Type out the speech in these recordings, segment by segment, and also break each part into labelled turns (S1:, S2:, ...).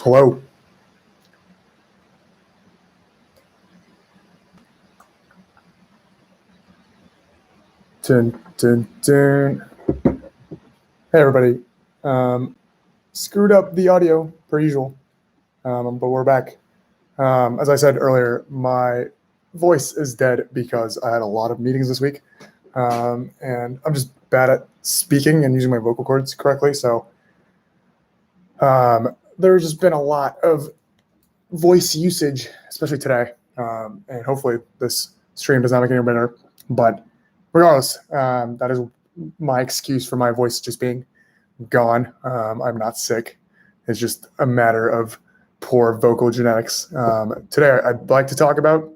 S1: Hello. Dun, dun, dun. Hey, everybody. Screwed up the audio per usual, but we're back. As I said earlier, my voice is dead because I had a lot of meetings this week, and I'm just bad at speaking and using my vocal cords correctly. So there's just been a lot of voice usage, especially today, and hopefully this stream does not make it any better. But regardless, that is my excuse for my voice just being gone. I'm not sick. It's just a matter of poor vocal genetics. Today, I'd like to talk about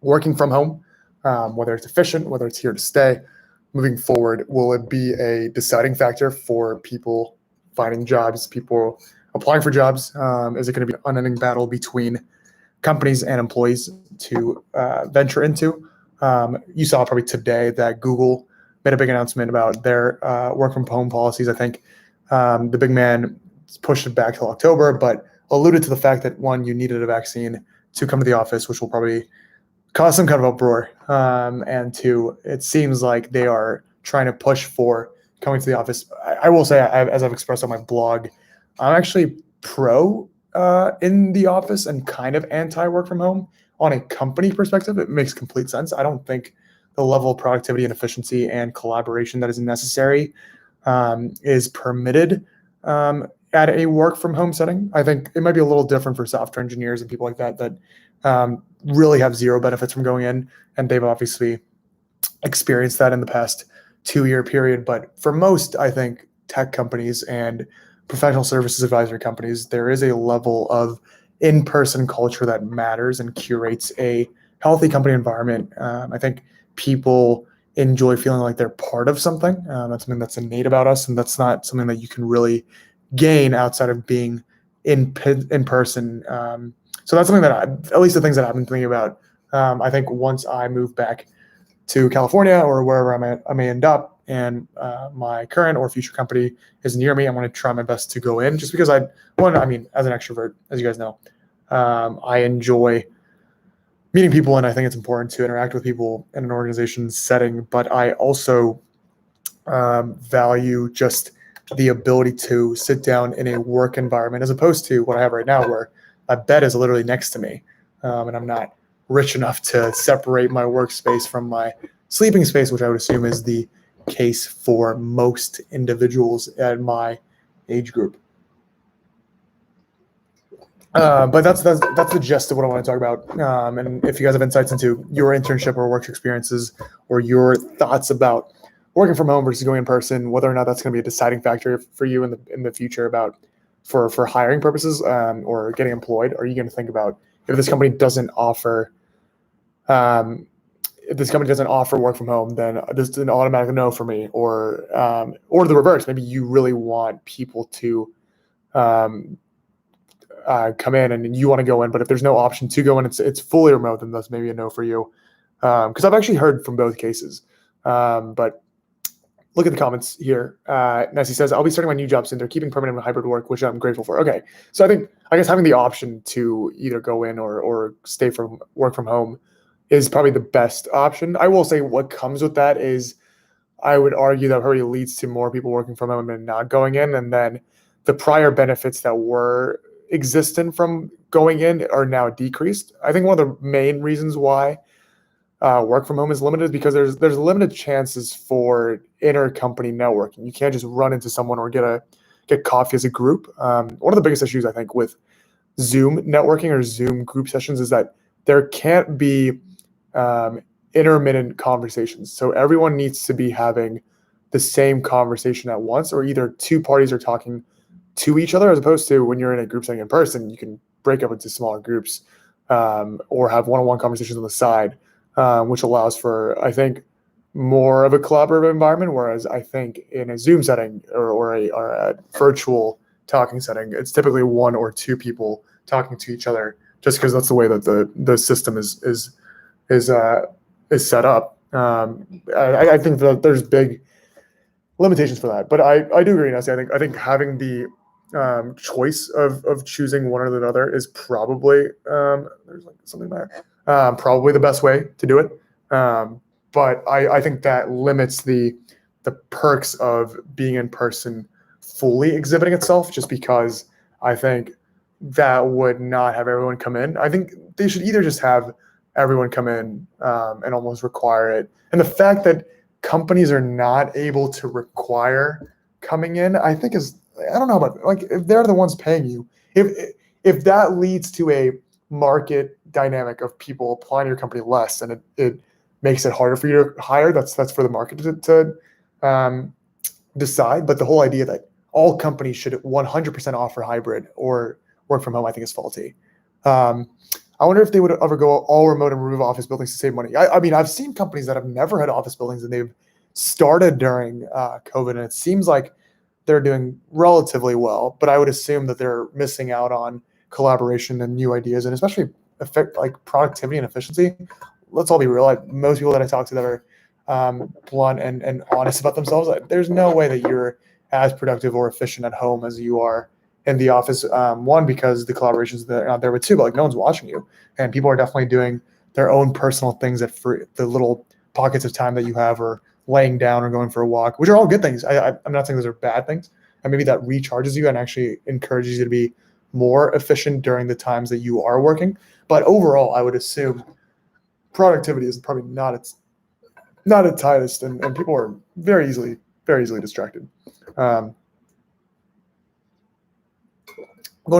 S1: working from home, whether it's efficient, whether it's here to stay. Moving forward, will it be a deciding factor for people finding jobs, people applying for jobs? Is it going to be an unending battle between companies and employees to venture into? You saw probably today that Google made a big announcement about their work from home policies. I think the big man pushed it back till October, but alluded to the fact that one, you needed a vaccine to come to the office, which will probably cause some kind of uproar. And two, it seems like they are trying to push for coming to the office. I will say, as I've expressed on my blog, I'm actually pro in the office and kind of anti work from home. On a company perspective, it makes complete sense. I don't think the level of productivity and efficiency and collaboration that is necessary is permitted at a work from home setting. I think it might be a little different for software engineers and people like that really have zero benefits from going in, and they've obviously experienced that in the past 2-year period. But for most, I think, tech companies and professional services advisory companies, there is a level of in-person culture that matters and curates a healthy company environment. I think people enjoy feeling like they're part of something. That's something that's innate about us, and that's not something that you can really gain outside of being in person. So that's something that at least the things that I've been thinking about. I think once I move back to California or wherever I may end up, and my current or future company is near me, I'm going to try my best to go in, just because as an extrovert, as you guys know, I enjoy meeting people, and I think it's important to interact with people in an organization setting. But I also value just the ability to sit down in a work environment, as opposed to what I have right now, where a bed is literally next to me, and I'm not rich enough to separate my workspace from my sleeping space, which I would assume is the case for most individuals at my age group. But that's the gist of what I want to talk about. And if you guys have insights into your internship or work experiences, or your thoughts about working from home versus going in person, whether or not that's going to be a deciding factor for you in the future about for hiring purposes or getting employed, are you going to think about if this company doesn't offer work from home, then this is an automatic no for me, or the reverse. Maybe you really want people to come in and you want to go in, but if there's no option to go in, it's fully remote, then that's maybe a no for you. Because I've actually heard from both cases. But look at the comments here. Nessie says, I'll be starting my new job soon. They're keeping permanent and hybrid work, which I'm grateful for. Okay. So I guess having the option to either go in or stay from work from home is probably the best option. I will say what comes with that is, I would argue that probably leads to more people working from home and not going in. And then the prior benefits that were existent from going in are now decreased. I think one of the main reasons why work from home is limited is because there's limited chances for intercompany networking. You can't just run into someone or get coffee as a group. One of the biggest issues I think with Zoom networking or Zoom group sessions is that there can't be intermittent conversations. So everyone needs to be having the same conversation at once, or either two parties are talking to each other, as opposed to when you're in a group setting in person, you can break up into smaller groups or have one-on-one conversations on the side, which allows for, I think, more of a collaborative environment. Whereas I think in a Zoom setting or a virtual talking setting, it's typically one or two people talking to each other, just because that's the way that the system is set up. I think that there's big limitations for that, but I do agree, Nancy. I think having the choice of choosing one or the other is probably there's like something there. Probably the best way to do it. But I think that limits the perks of being in person fully exhibiting itself, just because I think that would not have everyone come in. I think they should either just have everyone come in and almost require it. And the fact that companies are not able to require coming in, I think I don't know about, like, if they're the ones paying you, if that leads to a market dynamic of people applying to your company less, and it makes it harder for you to hire, that's for the market to decide. But the whole idea that all companies should 100% offer hybrid or work from home, I think, is faulty. I wonder if they would ever go all remote and remove office buildings to save money. I mean, I've seen companies that have never had office buildings, and they've started during COVID, and it seems like they're doing relatively well. But I would assume that they're missing out on collaboration and new ideas, and especially like productivity and efficiency. Let's all be real. Like, most people that I talk to that are blunt and honest about themselves, there's no way that you're as productive or efficient at home as you are in the office. One, because the collaborations that are out there, but two, but like, no one's watching you, and people are definitely doing their own personal things at the little pockets of time that you have, or laying down or going for a walk, which are all good things. I'm not saying those are bad things, and maybe that recharges you and actually encourages you to be more efficient during the times that you are working. But overall, I would assume productivity is probably not its highest, and people are very easily distracted. Going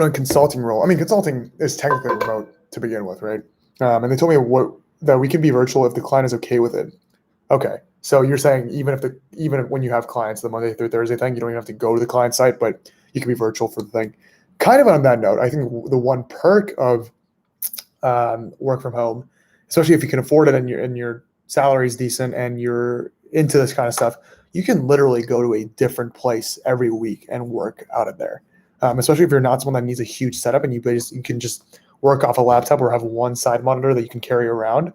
S1: to a consulting role. I mean, consulting is technically remote to begin with, right? And they told me that we can be virtual if the client is okay with it. Okay, so you're saying even when you have clients, the Monday through Thursday thing, you don't even have to go to the client site, but you can be virtual for the thing. Kind of on that note, I think the one perk of work from home, especially if you can afford it and your salary is decent and you're into this kind of stuff, you can literally go to a different place every week and work out of there. Especially if you're not someone that needs a huge setup, and you can just work off a laptop or have one side monitor that you can carry around.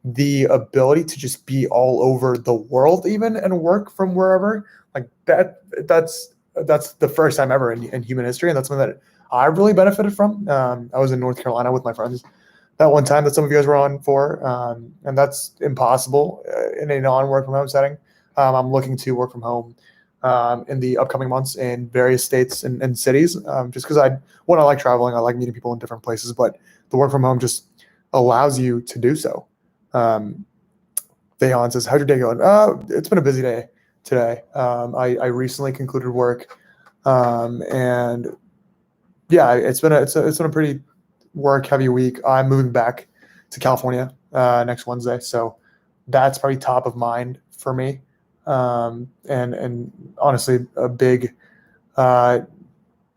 S1: The ability to just be all over the world even and work from wherever, like that's the first time ever in human history, and that's something that I really benefited from. I was in North Carolina with my friends that one time that some of you guys were on for, and that's impossible in a non-work from home setting. I'm looking to work from home in the upcoming months in various states and cities, just because I like traveling, I like meeting people in different places, but the work from home just allows you to do so. Dejan says, how's your day going? It's been a busy day today. I recently concluded work, and yeah, it's been a pretty work heavy week. I'm moving back to California next Wednesday, so that's probably top of mind for me. And honestly, a big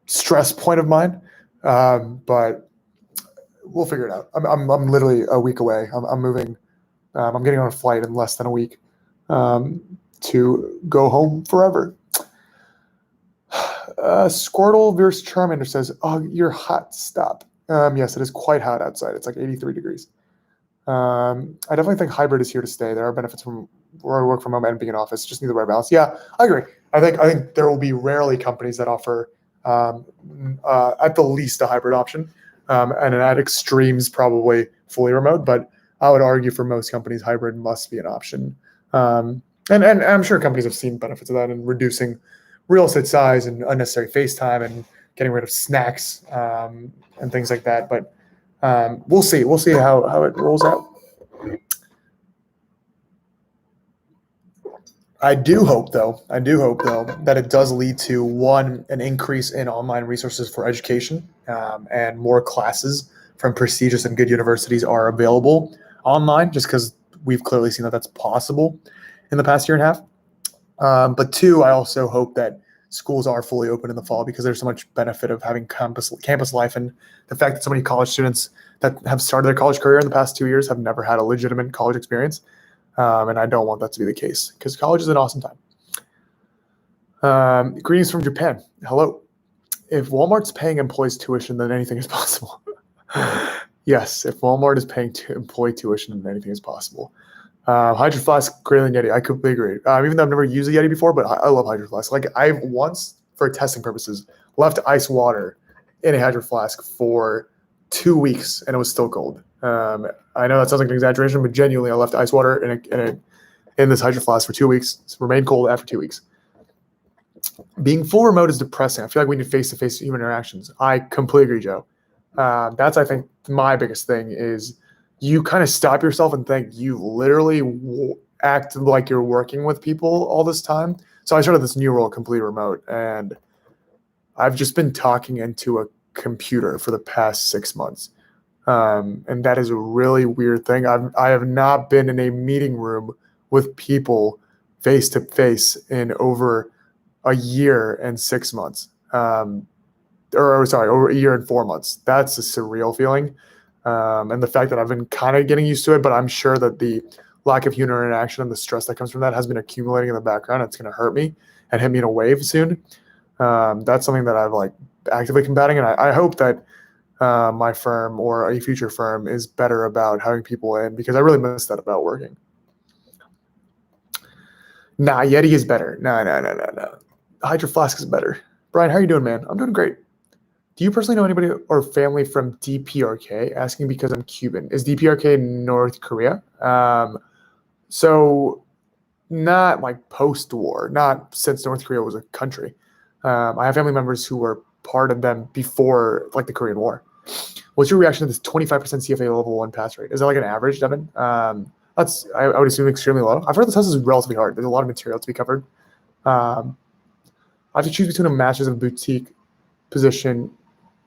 S1: stress point of mine, but we'll figure it out. I'm literally a week away. I'm moving. I'm getting on a flight in less than a week to go home forever. Squirtle versus Charmander says, "Oh, you're hot. Stop." Yes, it is quite hot outside. It's like 83 degrees. I definitely think hybrid is here to stay. There are benefits from work from home and being in office. Just need the right balance. Yeah, I agree. I think there will be rarely companies that offer at the least a hybrid option, and at extremes probably fully remote. But I would argue for most companies, hybrid must be an option. And I'm sure companies have seen benefits of that in reducing real estate size and unnecessary face time and getting rid of snacks and things like that. But we'll see. We'll see how it rolls out. I do hope though that it does lead to an increase in online resources for education, and more classes from prestigious and good universities are available online, just because we've clearly seen that that's possible in the past year and a half. But two, I also hope that schools are fully open in the fall, because there's so much benefit of having campus life, and the fact that so many college students that have started their college career in the past 2 years have never had a legitimate college experience. And I don't want that to be the case, because college is an awesome time. Greetings from Japan. Hello. If Walmart's paying employees tuition, then anything is possible. Yes, if Walmart is paying employee tuition, then anything is possible. Hydro Flask, greater than Yeti. I completely agree. Even though I've never used a Yeti before, but I love Hydro Flask. Like, I've once, for testing purposes, left ice water in a hydro flask for 2 weeks, and it was still cold. I know that sounds like an exaggeration, but genuinely, I left ice water in this hydro flask for 2 weeks. It's remained cold after 2 weeks. Being full remote is depressing. I feel like we need face-to-face human interactions. I completely agree, Joe. That's, I think, my biggest thing is you kind of stop yourself and think you literally act like you're working with people all this time. So I started this new role, completely remote, and I've just been talking into a computer for the past 6 months. And that is a really weird thing. I have not been in a meeting room with people face to face in over a year and 6 months. Over a year and 4 months. That's a surreal feeling. And the fact that I've been kind of getting used to it, but I'm sure that the lack of human interaction and the stress that comes from that has been accumulating in the background. It's going to hurt me and hit me in a wave soon. That's something that I've like actively combating. And I hope that my firm or a future firm is better about having people in, because I really miss that about working. Nah, Yeti is better. No. Hydro Flask is better. Brian, how are you doing, man? I'm doing great. Do you personally know anybody or family from DPRK? Asking because I'm Cuban. Is DPRK North Korea? So not like post-war, not since North Korea was a country. I have family members who were part of them before like the Korean War. What's your reaction to this 25% CFA level 1 pass rate? Is that like an average, Devin? That's, I would assume, extremely low. I've heard the test is relatively hard. There's a lot of material to be covered. I have to choose between a master's and boutique position.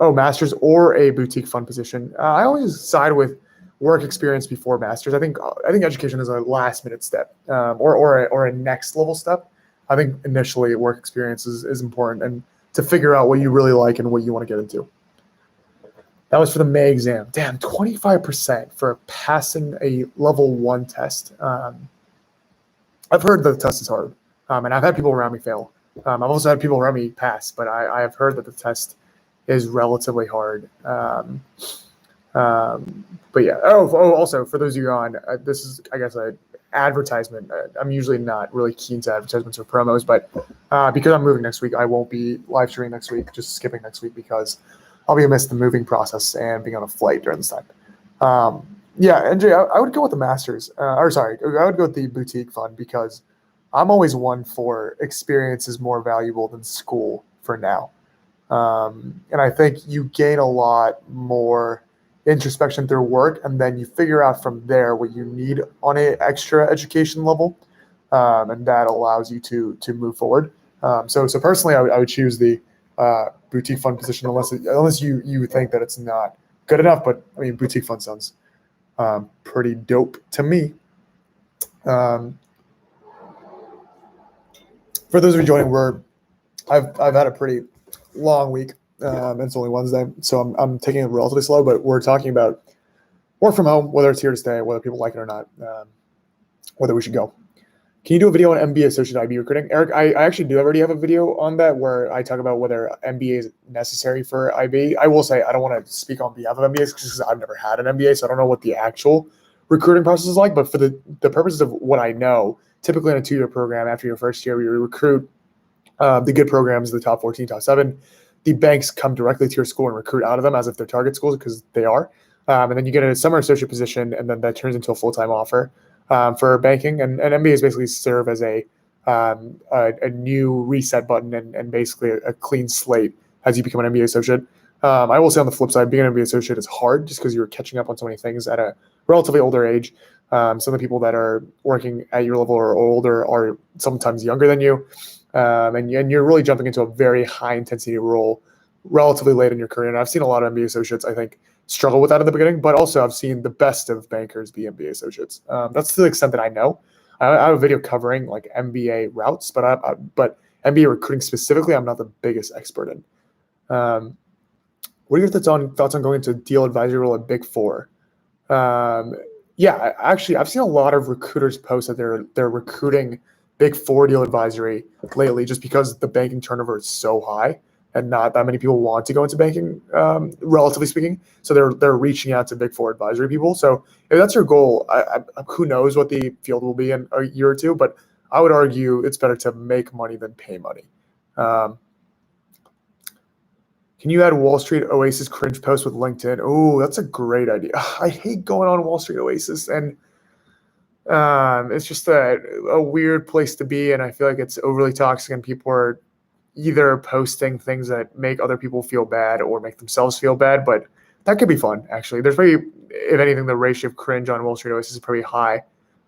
S1: Master's or a boutique fund position. I always side with work experience before master's. I think education is a last minute step, or a next level step. I think initially work experience is important, and to figure out what you really like and what you want to get into. That was for the May exam. Damn, 25% for passing a level 1 test. I've heard that the test is hard, and I've had people around me fail. I've also had people around me pass, but I have heard that the test is relatively hard. But yeah. Also for those of you on, this is, I guess, an advertisement. I'm usually not really keen to advertisements or promos, but because I'm moving next week, I won't be live streaming next week, just skipping next week because I'll be amidst the moving process and being on a flight during this time. Yeah, NJ, I would go with the Masters. I would go with the boutique fund because I'm always one for experience is more valuable than school for now. And I think you gain a lot more introspection through work, and then you figure out from there what you need on an extra education level, and that allows you to move forward. So personally, I would choose the boutique fund position unless you think that it's not good enough. But I mean, boutique fund sounds pretty dope to me. For those of you joining, I've had a pretty long week. It's only Wednesday, so I'm taking it relatively slow. But we're talking about work from home, whether it's here to stay, whether people like it or not, whether we should go. Can you do a video on MBA associate IB recruiting? Eric, I actually already have a video on that where I talk about whether MBA is necessary for IB. I will say I don't want to speak on behalf of MBAs because I've never had an MBA, so I don't know what the actual recruiting process is like. But for the purposes of what I know, typically in a 2-year program, after your first year, we recruit the good programs, the top 14, top 7. The banks come directly to your school and recruit out of them as if they're target schools, because they are. And then you get a summer associate position, and then that turns into a full-time offer for banking. And MBAs basically serve as a new reset button and basically a clean slate as you become an MBA associate. I will say on the flip side, being an MBA associate is hard just because you're catching up on so many things at a relatively older age. Some of the people that are working at your level or older are sometimes younger than you. And you're really jumping into a very high intensity role relatively late in your career. And I've seen a lot of MBA associates, I think, struggle with that in the beginning, but also I've seen the best of bankers be MBA associates. That's to the extent that I know. I have a video covering like MBA routes, but MBA recruiting specifically, I'm not the biggest expert in. What are your thoughts on going to deal advisory role at Big Four? Yeah, actually, I've seen a lot of recruiters post that they're recruiting Big Four deal advisory lately, just because the banking turnover is so high and not that many people want to go into banking, relatively speaking. So they're reaching out to Big Four advisory people. So if that's your goal, who knows what the field will be in a year or two, but I would argue it's better to make money than pay money. Can you add Wall Street Oasis cringe post with LinkedIn? Oh, that's a great idea. I hate going on Wall Street Oasis, and it's just a weird place to be, and I feel like it's overly toxic, and people are either posting things that make other people feel bad or make themselves feel bad, but that could be fun, actually. There's maybe, if anything, the ratio of cringe on Wall Street Oasis is pretty high,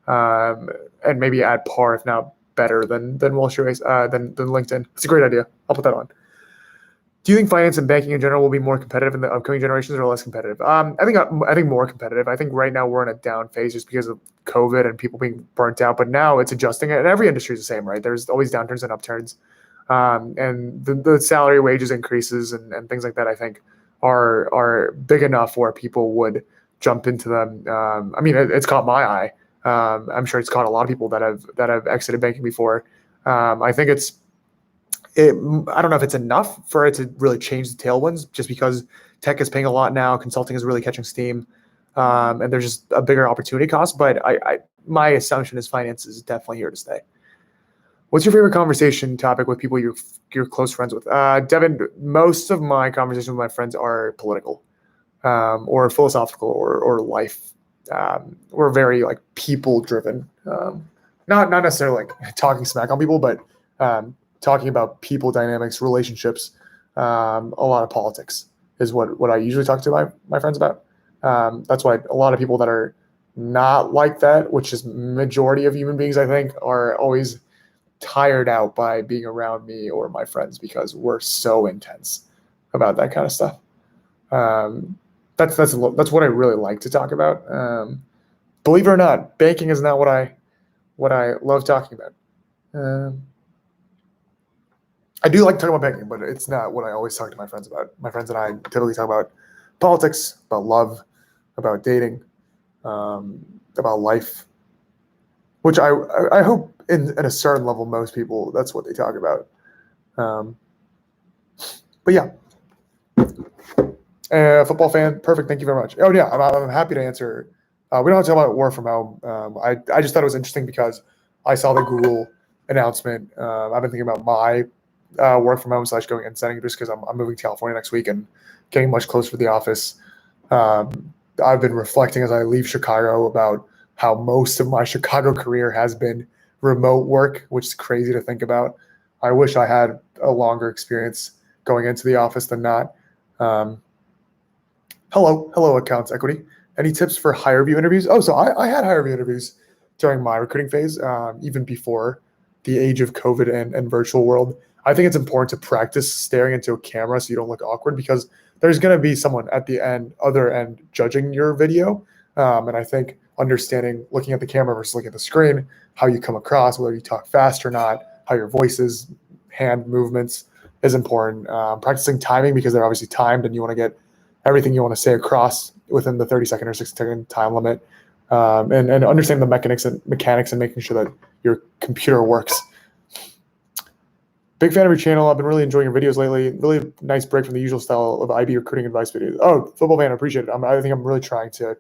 S1: and maybe at par, if not better than Wall Street Oasis, than LinkedIn. It's a great idea. I'll put that on. Do you think finance and banking in general will be more competitive in the upcoming generations or less competitive? I think more competitive. I think right now we're in a down phase just because of COVID and people being burnt out. But now it's adjusting, and every industry is the same, right? There's always downturns and upturns, and the salary wages increases and things like that. I think are big enough where people would jump into them. I mean, it's caught my eye. I'm sure it's caught a lot of people that have exited banking before. I think I don't know if it's enough for it to really change the tailwinds, just because tech is paying a lot now, consulting is really catching steam, and there's just a bigger opportunity cost. But my assumption is finance is definitely here to stay. What's your favorite conversation topic with people you're close friends with? Devin, most of my conversations with my friends are political, or philosophical, or life. We're very like people driven, not necessarily like talking smack on people, but talking about people dynamics, relationships. A lot of politics is what I usually talk to my friends about. That's why a lot of people that are not like that, which is majority of human beings, I think, are always tired out by being around me or my friends, because we're so intense about that kind of stuff. That's what I really like to talk about. Believe it or not, banking is not what I love talking about. I do like talking about banking, but it's not what I always talk to my friends about. My friends and I typically talk about politics, about love, about dating, about life, which I hope in a certain level, most people, that's what they talk about. But yeah, football fan, perfect. Thank you very much. Oh yeah, I'm happy to answer. We don't have to talk about work from home. I just thought it was interesting because I saw the Google announcement. I've been thinking about my work from home / going and setting, just because I'm moving to California next week and getting much closer to the office. I've been reflecting as I leave Chicago about how most of my Chicago career has been remote work, which is crazy to think about. I wish I had a longer experience going into the office than not. Hello, Accounts Equity. Any tips for HireVue interviews? Oh, so I had HireVue interviews during my recruiting phase, even before the age of COVID and virtual world. I think it's important to practice staring into a camera so you don't look awkward, because there's going to be someone at the other end judging your video. And I think understanding, looking at the camera versus looking at the screen, how you come across, whether you talk fast or not, how your voice is, hand movements is important. Practicing timing, because they're obviously timed and you want to get everything you want to say across within the 30-second or 60-second time limit. And understand the mechanics and making sure that your computer works. Big fan of your channel. I've been really enjoying your videos lately. Really nice break from the usual style of IB recruiting advice videos. Oh, football fan, I appreciate it. I think I'm really trying to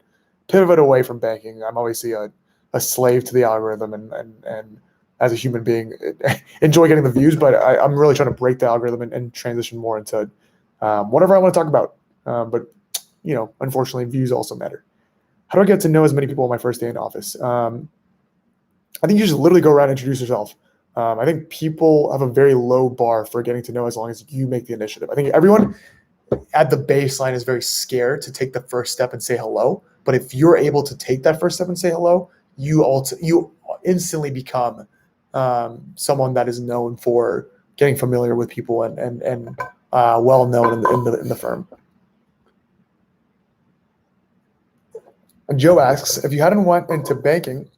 S1: pivot away from banking. I'm obviously a slave to the algorithm, and as a human being, enjoy getting the views, but I'm really trying to break the algorithm and transition more into whatever I want to talk about. But unfortunately, views also matter. How do I get to know as many people on my first day in office? I think you just literally go around and introduce yourself. I think people have a very low bar for getting to know as long as you make the initiative. I think everyone at the baseline is very scared to take the first step and say hello. But if you're able to take that first step and say hello, you instantly become someone that is known for getting familiar with people and well known in the firm. And Joe asks, if you hadn't went into banking,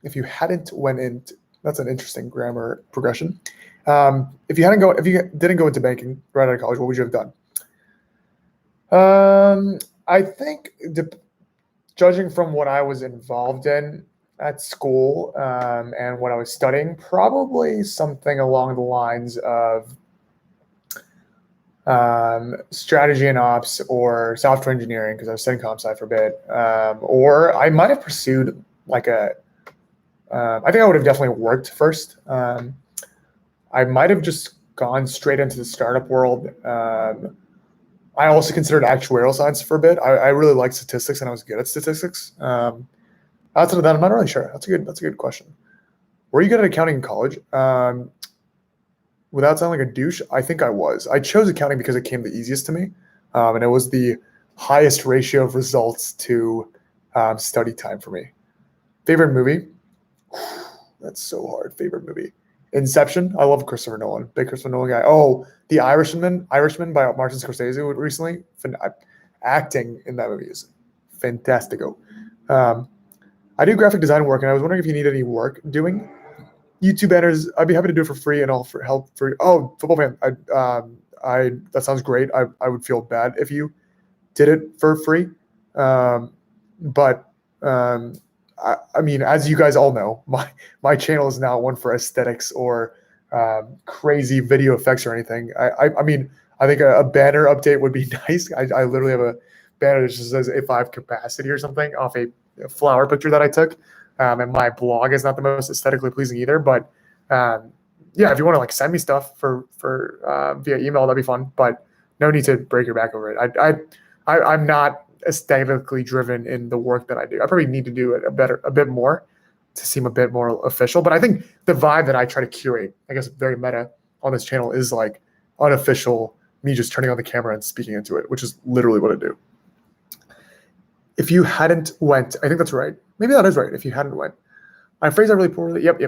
S1: that's an interesting grammar progression. If you didn't go into banking right out of college, what would you have done? I think, judging from what I was involved in at school and what I was studying, probably something along the lines of strategy and ops or software engineering, because I was studying comp sci for a bit. Or I might have pursued I think I would have definitely worked first. I might have just gone straight into the startup world, I also considered actuarial science for a bit. I really liked statistics and I was good at statistics. Outside of that, I'm not really sure. That's a good question. Were you good at accounting in college? Without sounding like a douche, I think I was. I chose accounting because it came the easiest to me, and it was the highest ratio of results to study time for me. Favorite movie? That's so hard. Favorite movie? Inception. I love Christopher Nolan. Big Christopher Nolan guy. Oh, The Irishman. Irishman by Martin Scorsese recently. Acting in that movie is fantastico. I do graphic design work, and I was wondering if you need any work doing YouTube banners. I'd be happy to do it for free and all for help for. Oh, football fan. I that sounds great. I would feel bad if you did it for free, but I mean, as you guys all know, my channel is not one for aesthetics or crazy video effects or anything. I mean, I think a banner update would be nice. I literally have a banner that just says if I have capacity or something off a flower picture that I took. And my blog is not the most aesthetically pleasing either, but yeah, if you want to like send me stuff for via email, that'd be fun. But no need to break your back over it. I'm not aesthetically driven in the work that I do. I probably need to do it a bit more to seem a bit more official. But I think the vibe that I try to curate, I guess very meta on this channel, is like unofficial, me just turning on the camera and speaking into it, which is literally what I do. If you hadn't went, I think that's right. Maybe that is right. If you hadn't went, I phrased that really poorly. Yep.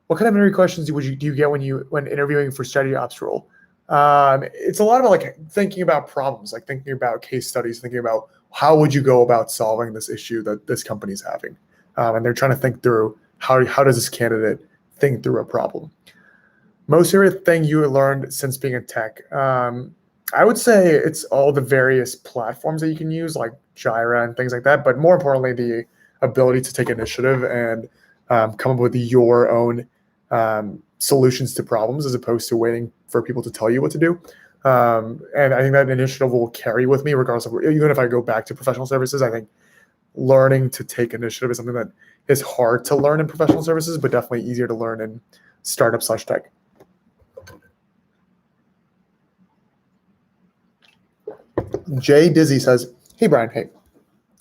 S1: What kind of interview questions do you get when interviewing for strategy ops role? It's a lot about like thinking about problems, like thinking about case studies, thinking about how would you go about solving this issue that this company's having, and they're trying to think through how does this candidate think through a problem. Most favorite thing you learned since being in tech? I would say it's all the various platforms that you can use, like Jira and things like that. But more importantly, the ability to take initiative and come up with your own solutions to problems as opposed to waiting for people to tell you what to do. And I think that initiative will carry with me regardless of, even if I go back to professional services. I think learning to take initiative is something that is hard to learn in professional services, but definitely easier to learn in startup/tech. Jay Dizzy says, hey, Brian, hey,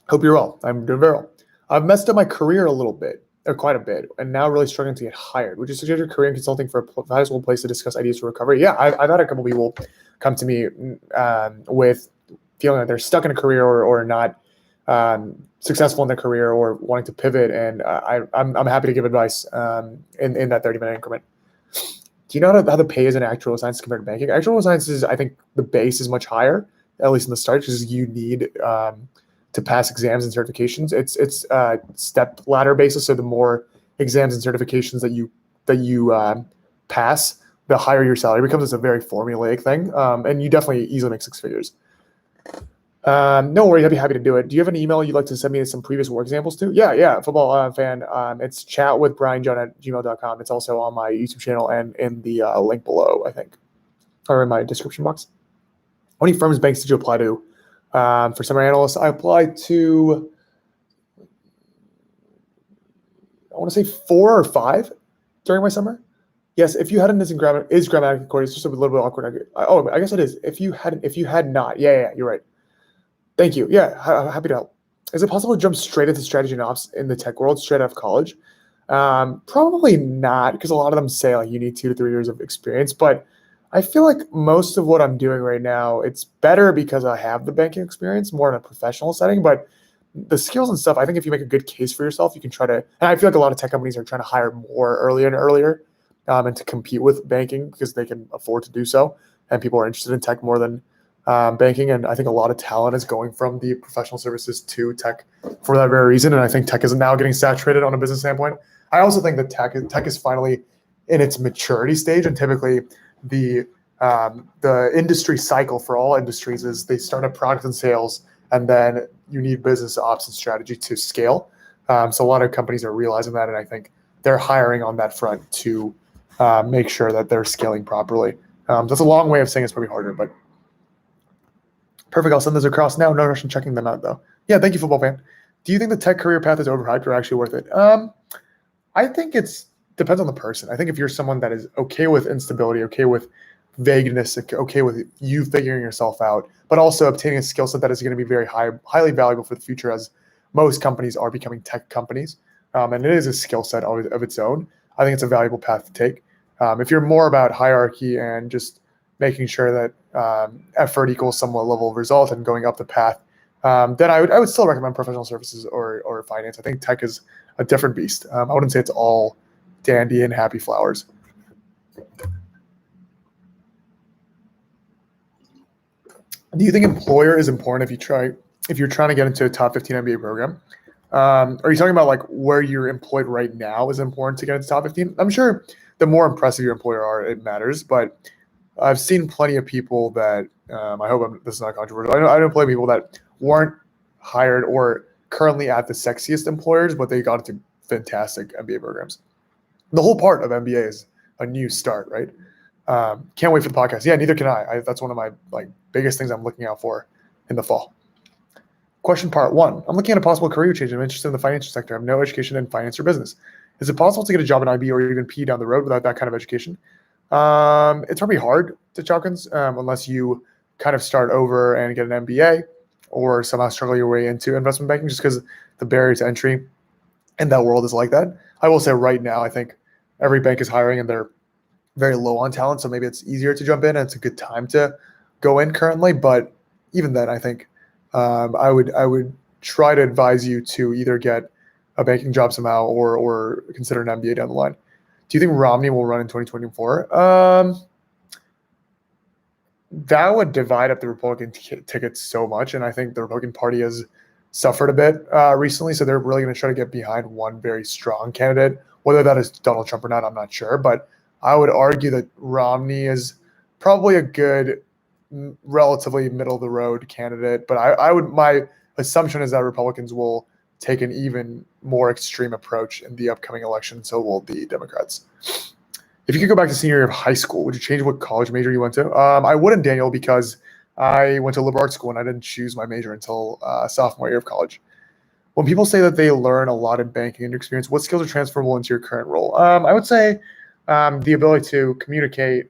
S1: hope you're well. I'm doing very well. I've messed up my career a little bit, or quite a bit, and now really struggling to get hired. Would you suggest your career in consulting for a valuable place to discuss ideas for recovery? Yeah, I've had a couple people come to me with feeling like they're stuck in a career or not successful in their career or wanting to pivot, and I'm happy to give advice in that 30-minute increment. Do you know how the pay is in actuarial science compared to banking? Actuarial science is, I think, the base is much higher, at least in the start, because you need to pass exams and certifications. It's step ladder basis. So the more exams and certifications that you pass, the higher your salary becomes. It's a very formulaic thing, and you definitely easily make six figures. No worries, I'd be happy to do it. Do you have an email you'd like to send me some previous work examples to? Yeah, football fan. It's chatwithbrianjohn@gmail.com. It's also on my YouTube channel and in the link below, I think, or in my description box. How many firms, banks did you apply to? For summer analysts, I applied to, I want to say 4 or 5 during my summer. Yes, if you hadn't, is grammatically correct. It's just a little bit awkward. Oh, I guess it is. If you had not, yeah, you're right. Thank you. Yeah, happy to help. Is it possible to jump straight into strategy and ops in the tech world straight out of college? Probably not, because a lot of them say like you need 2 to 3 years of experience, but I feel like most of what I'm doing right now, it's better because I have the banking experience more in a professional setting, but the skills and stuff, I think if you make a good case for yourself, you can try to, and I feel like a lot of tech companies are trying to hire more earlier and earlier and to compete with banking because they can afford to do so. And people are interested in tech more than banking. And I think a lot of talent is going from the professional services to tech for that very reason. And I think tech is now getting saturated on a business standpoint. I also think that tech is finally in its maturity stage, and typically the industry cycle for all industries is they start a product and sales, and then you need business ops and strategy to scale. So a lot of companies are realizing that, and I think they're hiring on that front to make sure that they're scaling properly. That's a long way of saying it's probably harder, but perfect. I'll send those across now. No rush in checking them out, though. Yeah, thank you, football fan. Do you think the tech career path is overhyped or actually worth it? I think it's depends on the person. I think if you're someone that is okay with instability, okay with vagueness, okay with you figuring yourself out, but also obtaining a skill set that is going to be very highly valuable for the future, as most companies are becoming tech companies. And it is a skill set of its own. I think it's a valuable path to take. If you're more about hierarchy and just making sure that effort equals somewhat level of result and going up the path, then I would still recommend professional services or finance. I think tech is a different beast. I wouldn't say it's all dandy and happy flowers. Do you think employer is important if you're trying to get into a top 15 MBA program? Are you talking about like where you're employed right now is important to get into top 15? I'm sure the more impressive your employer are, it matters, but I've seen plenty of people that I hope this is not controversial. I know employ people that weren't hired or currently at the sexiest employers, but they got into fantastic MBA programs. The whole part of MBA is a new start, right? Can't wait for the podcast. Yeah, neither can I. That's one of my biggest things I'm looking out for in the fall. Question part 1. I'm looking at a possible career change. I'm interested in the financial sector. I have no education in finance or business. Is it possible to get a job in IB or even PE down the road without that kind of education? It's probably hard to Chalkins unless you kind of start over and get an MBA or somehow struggle your way into investment banking, just because the barrier to entry in that world is like that. I will say right now, I think every bank is hiring and they're very low on talent. So maybe it's easier to jump in and it's a good time to go in currently. But even then, I think I would try to advise you to either get a banking job somehow or consider an MBA down the line. Do you think Romney will run in 2024? That would divide up the Republican tickets so much. And I think the Republican Party has suffered a bit recently. So they're really going to try to get behind one very strong candidate. Whether that is Donald Trump or not, I'm not sure. But I would argue that Romney is probably a good, relatively middle of the road candidate. But my assumption is that Republicans will take an even more extreme approach in the upcoming election. So will the Democrats. If you could go back to senior year of high school, would you change what college major you went to? I wouldn't, Daniel, because I went to liberal arts school and I didn't choose my major until sophomore year of college. When people say that they learn a lot in banking and experience, what skills are transferable into your current role? I would say the ability to communicate,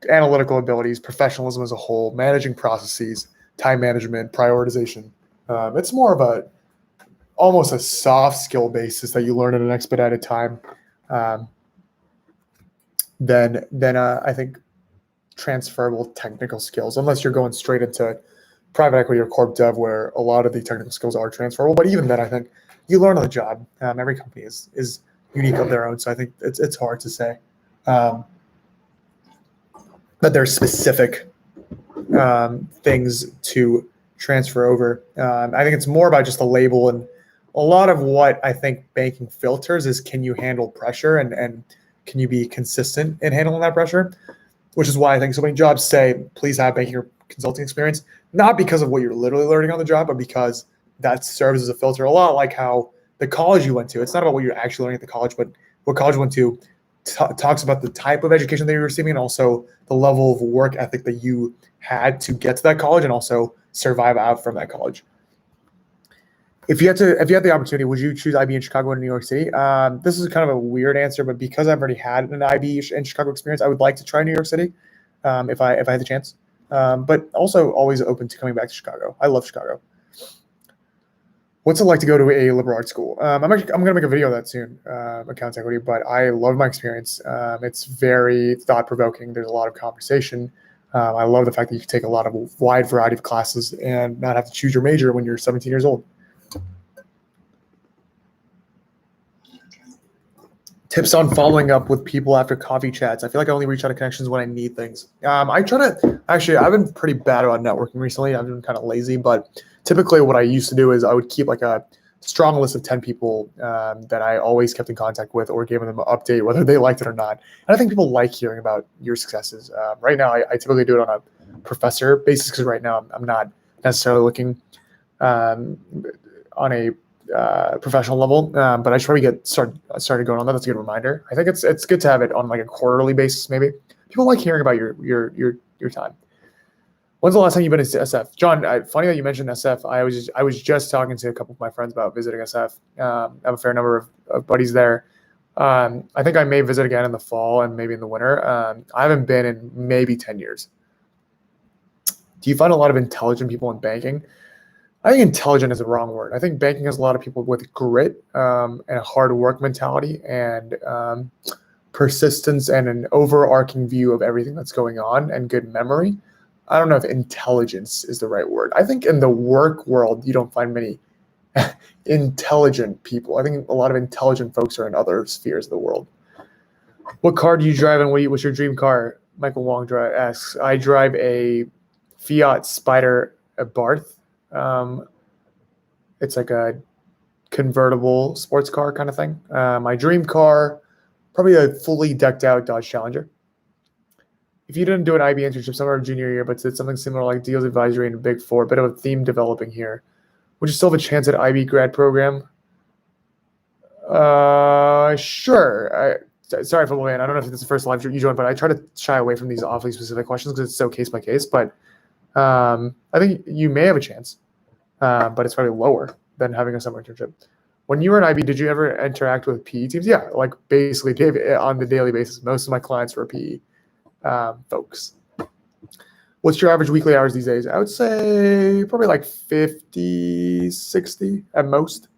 S1: analytical abilities, professionalism as a whole, managing processes, time management, prioritization. It's more of almost a soft skill basis that you learn at an expedited time than I think transferable technical skills, unless you're going straight into private equity or corp dev, where a lot of the technical skills are transferable. But even then, I think you learn on the job. Every company is unique of their own, so I think it's hard to say that there's specific things to transfer over. I think it's more about just the label, and a lot of what I think banking filters is, can you handle pressure and can you be consistent in handling that pressure? Which is why I think so many jobs say, please have banking or consulting experience, not because of what you're literally learning on the job, but because that serves as a filter. A lot like how the college you went to, it's not about what you're actually learning at the college, but what college you went to talks about the type of education that you're receiving and also the level of work ethic that you had to get to that college and also survive out from that college. If you had the opportunity, would you choose IB in Chicago and New York City? This is kind of a weird answer, but because I've already had an IB in Chicago experience, I would like to try New York City if I had the chance. But also always open to coming back to Chicago. I love Chicago. What's it like to go to a liberal arts school? I'm going to make a video of that soon, accounts equity, but I love my experience. It's very thought-provoking. There's a lot of conversation. I love the fact that you can take a lot of wide variety of classes and not have to choose your major when you're 17 years old. Tips on following up with people after coffee chats. I feel like I only reach out to connections when I need things. I've been pretty bad about networking recently. I've been kind of lazy, but typically what I used to do is I would keep like a strong list of 10 people that I always kept in contact with or gave them an update, whether they liked it or not. And I think people like hearing about your successes. Right now, I typically do it on a professor basis because right now I'm not necessarily looking on a professional level, but I should probably started going on that. That's a good reminder. I think it's good to have it on like a quarterly basis. Maybe people like hearing about your time. When's the last time you've been to SF? John, funny that you mentioned SF. I was just talking to a couple of my friends about visiting SF. I have a fair number of buddies there. I think I may visit again in the fall and maybe in the winter. I haven't been in maybe 10 years. Do you find a lot of intelligent people in banking? I think intelligent is the wrong word. I think banking has a lot of people with grit and a hard work mentality and persistence and an overarching view of everything that's going on and good memory. I don't know if intelligence is the right word. I think in the work world, you don't find many intelligent people. I think a lot of intelligent folks are in other spheres of the world. What car do you drive and what's your dream car? Michael Wong asks. I drive a Fiat Spider Barth. It's like a convertible sports car kind of thing. My dream car, probably a fully decked out Dodge Challenger. If you didn't do an IB internship somewhere in junior year, but did something similar like deals advisory and Big Four, a bit of a theme developing here, would you still have a chance at IB grad program? Sure. Sorry for the way, I don't know if this is the first live you joined, but I try to shy away from these awfully specific questions because it's so case by case. But I think you may have a chance, but it's probably lower than having a summer internship. When you were in IB, did you ever interact with PE teams? Yeah, like basically on the daily basis. Most of my clients were PE folks. What's your average weekly hours these days? I would say probably like 50, 60 at most.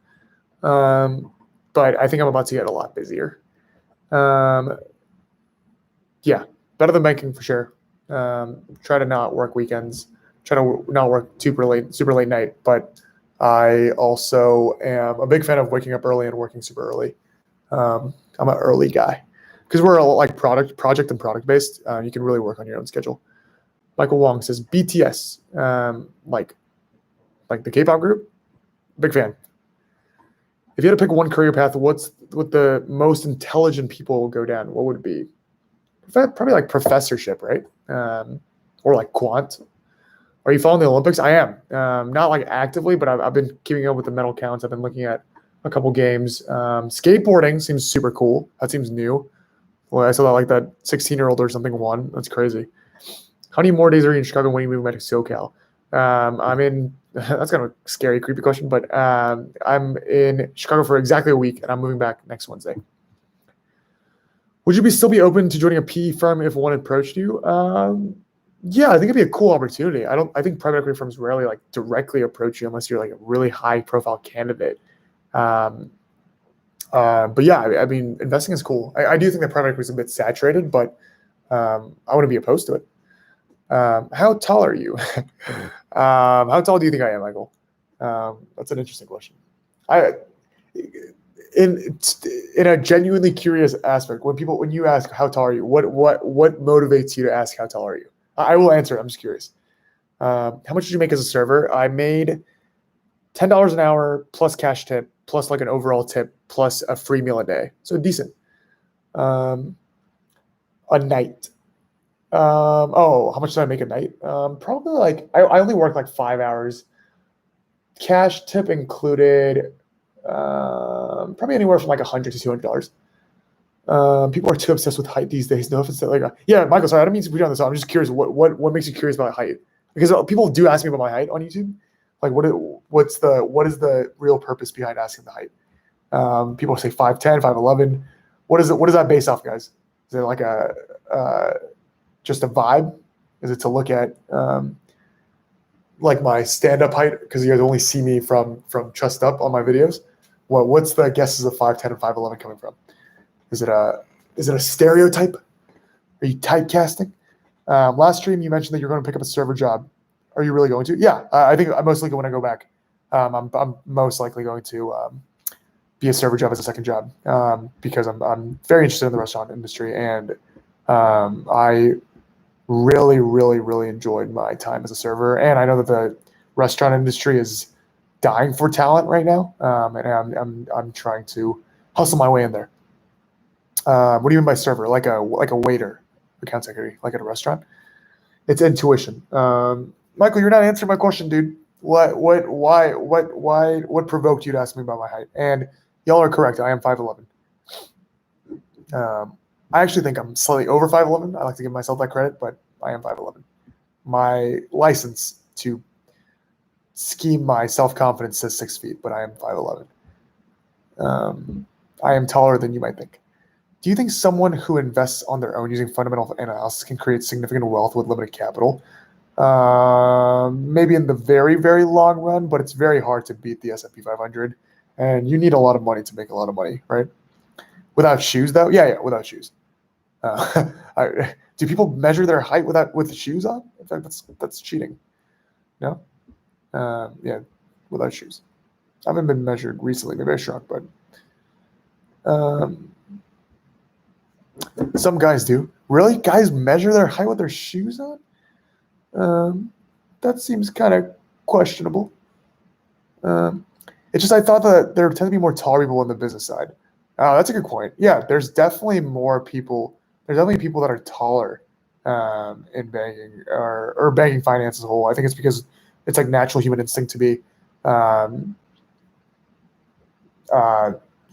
S1: But I think I'm about to get a lot busier. Yeah, better than banking for sure. Try to not work weekends. Try to not work super late night. But I also am a big fan of waking up early and working super early. I'm an early guy because we're all like project and product based. You can really work on your own schedule. Michael Wong says BTS, like the K-pop group. Big fan. If you had to pick one career path, what the most intelligent people will go down? What would it be? Probably like professorship, right? Or like quant. Are you following the Olympics? I am. Not like actively, but I've been keeping up with the medal counts. I've been looking at a couple games. Skateboarding seems super cool. That seems new. Well, I saw that like that 16-year-old or something won. That's crazy. How many more days are you in Chicago when you move back to SoCal? I'm in. That's kind of a scary, creepy question, but I'm in Chicago for exactly a week, and I'm moving back next Wednesday. Would you still be open to joining a PE firm if one approached you? Yeah, I think it'd be a cool opportunity. I think private equity firms rarely like directly approach you unless you're like a really high profile candidate. But yeah, I mean, investing is cool. I do think that private equity is a bit saturated, but I wouldn't be opposed to it. How tall are you? How tall do you think I am, Michael? That's an interesting question. In a genuinely curious aspect, when you ask how tall are you, what motivates you to ask how tall are you? I will answer. I'm just curious. How much did you make as a server? I made $10 an hour plus cash tip plus like an overall tip plus a free meal a day, so decent. A night. How much did I make a night? Probably like I only worked like 5 hours. Cash tip included probably anywhere from like $100 to $200. People are too obsessed with height these days. No offense to yeah, Michael. Sorry, I don't mean to put you on this. I'm just curious. What makes you curious about height? Because people do ask me about my height on YouTube. Like, what is the real purpose behind asking the height? People say 5'10", 5'11". What is it? What is that based off, guys? Is it like just a vibe? Is it to look at like my stand-up height? Because you guys only see me from chest up on my videos. What's the guesses of 5'10" and 5'11" coming from? Is it a stereotype? Are you typecasting? Last stream you mentioned that you're going to pick up a server job. Are you really going to? Yeah, I think most likely when I go back, I'm most likely going to be a server job as a second job because I'm very interested in the restaurant industry, and I really, really, really enjoyed my time as a server. And I know that the restaurant industry is dying for talent right now, and I'm trying to hustle my way in there. What do you mean by server? Like a waiter, account secretary, like at a restaurant? It's intuition. Michael, you're not answering my question, dude. What provoked you to ask me about my height? And y'all are correct. I am 5'11". I actually think I'm slightly over 5'11". I like to give myself that credit, but I am 5'11". My license to scheme my self-confidence says 6 feet, but I am 5'11". I am taller than you might think. Do you think someone who invests on their own using fundamental analysis can create significant wealth with limited capital? Maybe in the very, very long run, but it's very hard to beat the S&P 500. And you need a lot of money to make a lot of money, right? Without shoes, though? Yeah, without shoes. Do people measure their height with shoes on? In fact, that's cheating. No? Yeah, without shoes. I haven't been measured recently. Maybe I shrunk, but some guys do. Really? Guys measure their height with their shoes on? That seems kind of questionable. It's just I thought that there tend to be more tall people on the business side. That's a good point. Yeah, there's definitely more people. There's definitely people that are taller in banking or banking finance as a whole. I think it's because it's like natural human instinct to be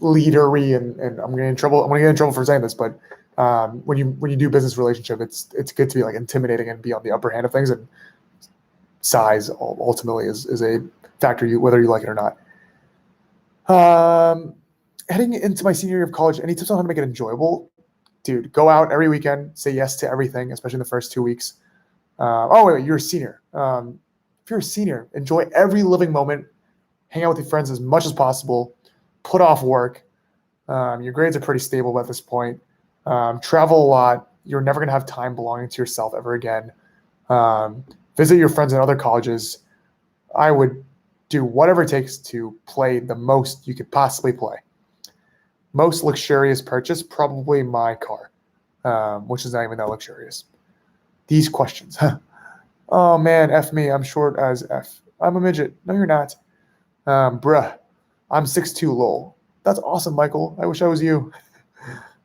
S1: leadery, and I'm gonna get in trouble for saying this, but when you do business relationship, it's good to be like intimidating and be on the upper hand of things, and size ultimately is a factor, whether you like it or not. Heading into my senior year of college, any tips on how to make it enjoyable? Dude, go out every weekend, say yes to everything, especially in the first 2 weeks. Wait, you're a senior. If you're a senior, enjoy every living moment, hang out with your friends as much as possible, put off work. Your grades are pretty stable at this point. Travel a lot. You're never going to have time belonging to yourself ever again. Visit your friends in other colleges. I would do whatever it takes to play the most you could possibly play. Most luxurious purchase, probably my car, which is not even that luxurious. These questions. Oh, man, F me. I'm short as F. I'm a midget. No, you're not. Bruh, I'm 6'2", lol. That's awesome, Michael. I wish I was you.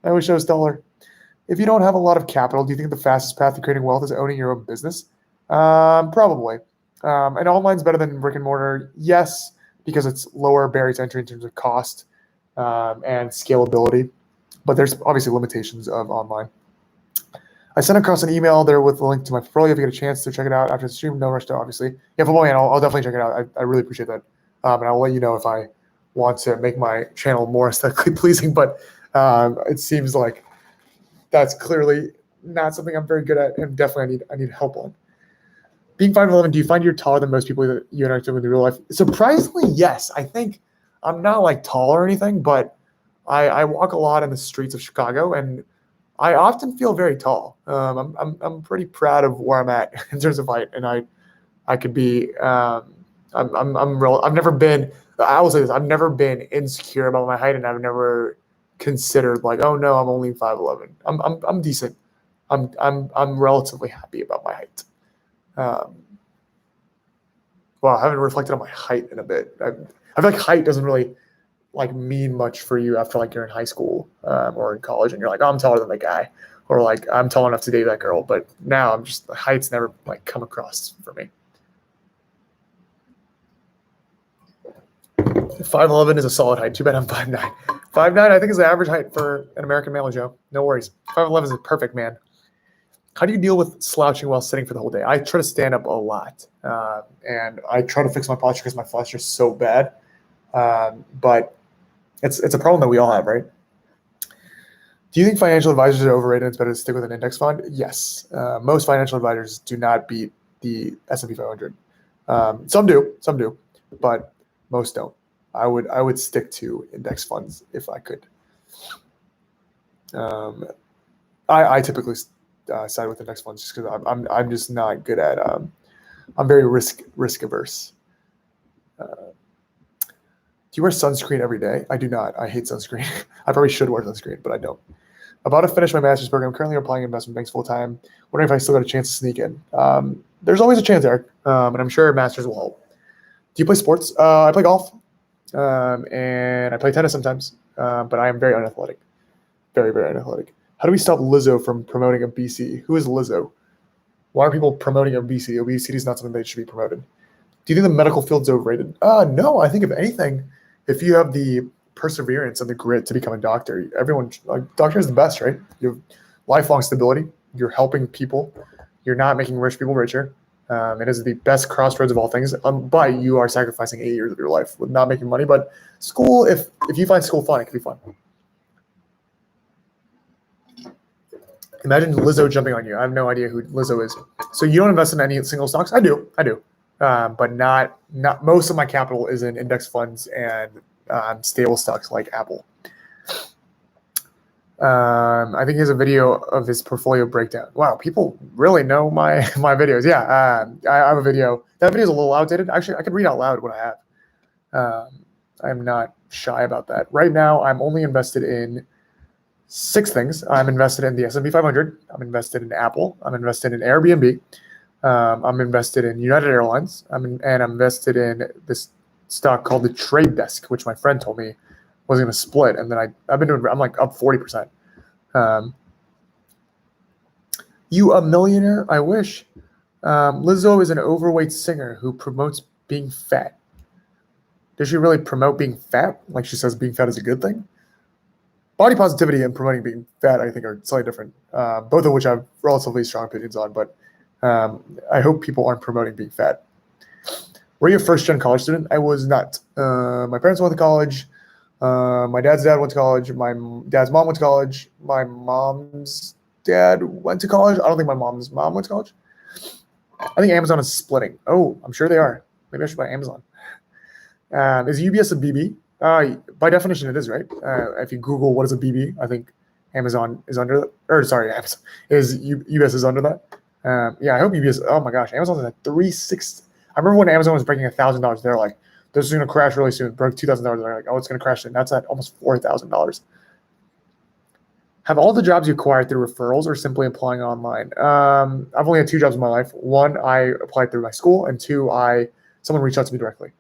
S1: I wish I was taller. If you don't have a lot of capital, do you think the fastest path to creating wealth is owning your own business? Probably. And online's better than brick and mortar. Yes, because it's lower barriers to entry in terms of cost and scalability. But there's obviously limitations of online. I sent across an email there with the link to my portfolio if you get a chance to check it out after the stream. No rush to, obviously. Yeah, Football Man, I'll definitely check it out. I really appreciate that. And I'll let you know if I want to make my channel more aesthetically pleasing. But it seems like that's clearly not something I'm very good at, and definitely I need help on. Being 5'11", do you find you're taller than most people that you interact with in real life? Surprisingly, yes. I think I'm not like tall or anything, but I walk a lot in the streets of Chicago, and I often feel very tall. I'm pretty proud of where I'm at in terms of height, and I could be. I've never been. I will say this: I've never been insecure about my height, and I've never considered like, oh no, I'm only 5'11". I'm decent. I'm relatively happy about my height. Well, I haven't reflected on my height in a bit. I feel like height doesn't really like mean much for you after like you're in high school or in college, and you're like, oh, I'm taller than that guy, or like I'm tall enough to date that girl. But now the height's never like come across for me. 5'11" is a solid height. Too bad I'm 5'9". 5'9", I think, is the average height for an American male, Joe. No worries. 5'11" is a perfect man. How do you deal with slouching while sitting for the whole day? I try to stand up a lot, and I try to fix my posture because my posture is so bad. But it's a problem that we all have, right? Do you think financial advisors are overrated and it's better to stick with an index fund? Yes. Most financial advisors do not beat the S&P 500. Some do, but most don't. I would stick to index funds if I could. I typically side with index funds just because I'm just not good at. I'm very risk averse. Do you wear sunscreen every day? I do not. I hate sunscreen. I probably should wear sunscreen, but I don't. About to finish my master's program. Currently applying investment banks full time. Wondering if I still got a chance to sneak in. There's always a chance, Eric, and I'm sure masters will help. Do you play sports? I play golf, and I play tennis sometimes, but I am very unathletic. Very, very unathletic. How do we stop Lizzo from promoting obesity? Who is Lizzo? Why are people promoting obesity? Obesity is not something that should be promoted. Do you think the medical field's overrated? No, I think if anything, if you have the perseverance and the grit to become a doctor, doctor is the best, right? You have lifelong stability. You're helping people. You're not making rich people richer. It is the best crossroads of all things. But you are sacrificing 8 years of your life with not making money. But school, if you find school fun, it can be fun. Imagine Lizzo jumping on you. I have no idea who Lizzo is. So you don't invest in any single stocks? I do, but not most of my capital is in index funds and stable stocks like Apple. I think he has a video of his portfolio breakdown. Wow, people really know my videos. Yeah, I have a video. That video is a little outdated. Actually, I could read out loud what I have. I'm not shy about that. Right now, I'm only invested in 6 things. I'm invested in the S&P 500. I'm invested in Apple. I'm invested in Airbnb. I'm invested in United Airlines. And I'm invested in this stock called the Trade Desk, which my friend told me was going to split. And then I'm like up 40%. You a millionaire? I wish. Lizzo is an overweight singer who promotes being fat. Does she really promote being fat? Like she says being fat is a good thing? Body positivity and promoting being fat, I think, are slightly different, both of which I have relatively strong opinions on, but I hope people aren't promoting being fat. Were you a first-gen college student? I was not. My parents went to college. My dad's dad went to college. My dad's mom went to college. My mom's dad went to college. I don't think my mom's mom went to college. I think Amazon is splitting. Oh, I'm sure they are. Maybe I should buy Amazon. Is UBS a BB? By definition, it is, right? If you Google what is a BB, I think Amazon is under that. Or sorry, Amazon UBS is under that. Yeah, I hope UBS. Oh my gosh, Amazon's at 360. I remember when Amazon was breaking $1,000. They're like, this is going to crash really soon. Broke $2,000. They're like, oh, it's going to crash soon. That's at almost $4,000. Have all the jobs you acquired through referrals or simply applying online? I've only had 2 jobs in my life. 1, I applied through my school, and 2, someone reached out to me directly.